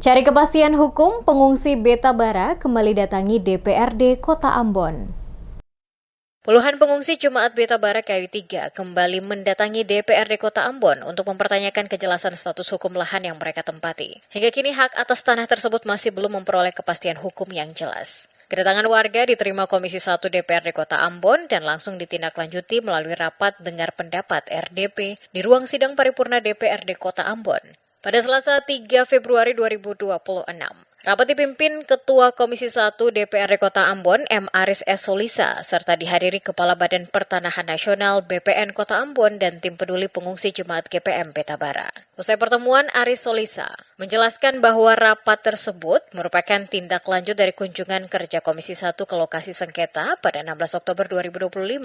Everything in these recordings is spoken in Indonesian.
Cari kepastian hukum, pengungsi Beta Bara kembali datangi DPRD Kota Ambon. Puluhan pengungsi Jemaat Beta Bara Kayu 3 kembali mendatangi DPRD Kota Ambon untuk mempertanyakan kejelasan status hukum lahan yang mereka tempati. Hingga kini hak atas tanah tersebut masih belum memperoleh kepastian hukum yang jelas. Kedatangan warga diterima Komisi 1 DPRD Kota Ambon dan langsung ditindaklanjuti melalui rapat dengar pendapat RDP di ruang sidang paripurna DPRD Kota Ambon. Pada Selasa 3 Februari 2026, rapat dipimpin Ketua Komisi 1 DPRD Kota Ambon M. Aris S. Solisa, serta dihadiri Kepala Badan Pertanahan Nasional BPN Kota Ambon dan tim peduli pengungsi Jemaat GPM Beta Bara. Usai pertemuan, Aris Solisa menjelaskan bahwa rapat tersebut merupakan tindak lanjut dari kunjungan kerja Komisi 1 ke lokasi sengketa pada 16 Oktober 2025.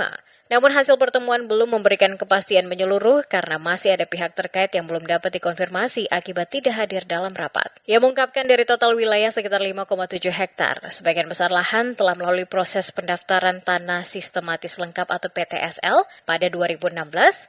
Namun hasil pertemuan belum memberikan kepastian menyeluruh karena masih ada pihak terkait yang belum dapat dikonfirmasi akibat tidak hadir dalam rapat. Ia mengungkapkan dari total wilayah sekitar 5,7 hektar, sebagian besar lahan telah melalui proses pendaftaran tanah sistematis lengkap atau PTSL pada 2016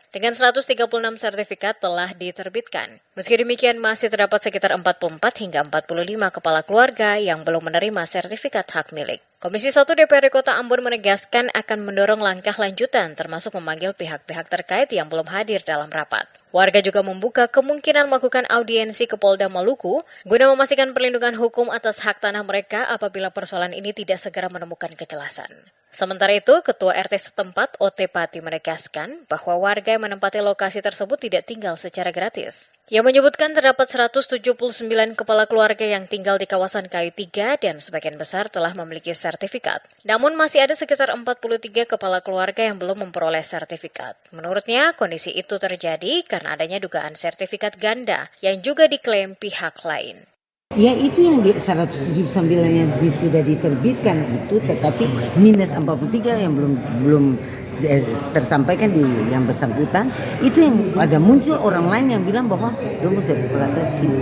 dengan 136 sertifikat telah diterbitkan. Meski demikian masih terdapat sekitar 44 hingga 45 kepala keluarga yang belum menerima sertifikat hak milik. Komisi 1 DPRD Kota Ambon menegaskan akan mendorong langkah lanjutan termasuk memanggil pihak-pihak terkait yang belum hadir dalam rapat. Warga juga membuka kemungkinan melakukan audiensi ke Polda Maluku guna memastikan perlindungan hukum atas hak tanah mereka apabila persoalan ini tidak segera menemukan kejelasan. Sementara itu, Ketua RT setempat O.T. Pati menegaskan bahwa warga yang menempati lokasi tersebut tidak tinggal secara gratis. Ia menyebutkan terdapat 179 kepala keluarga yang tinggal di kawasan Kayu 3 dan sebagian besar telah memiliki sertifikat. Namun masih ada sekitar 43 kepala keluarga yang belum memperoleh sertifikat. Menurutnya, kondisi itu terjadi karena adanya dugaan sertifikat ganda yang juga diklaim pihak lain. Ya itu yang di 179 yang sudah diterbitkan itu, tetapi minus 43 yang belum tersampaikan di yang bersangkutan. Itu yang ada muncul orang lain yang bilang bahwa belum sertifikat situ.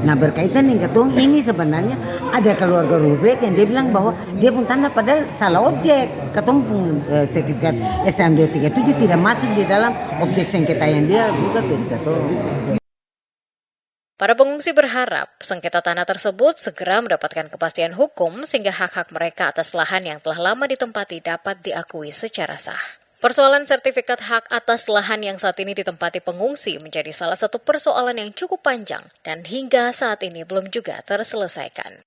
Nah berkaitan dengan ketong ini sebenarnya ada keluarga Rubet yang dia bilang bahwa dia pun tanda padahal salah objek. Ketong pun sertifikat SM237 tidak masuk di dalam objek sengketa yang dia buka ke ketong. Para pengungsi berharap sengketa tanah tersebut segera mendapatkan kepastian hukum sehingga hak-hak mereka atas lahan yang telah lama ditempati dapat diakui secara sah. Persoalan sertifikat hak atas lahan yang saat ini ditempati pengungsi menjadi salah satu persoalan yang cukup panjang dan hingga saat ini belum juga terselesaikan.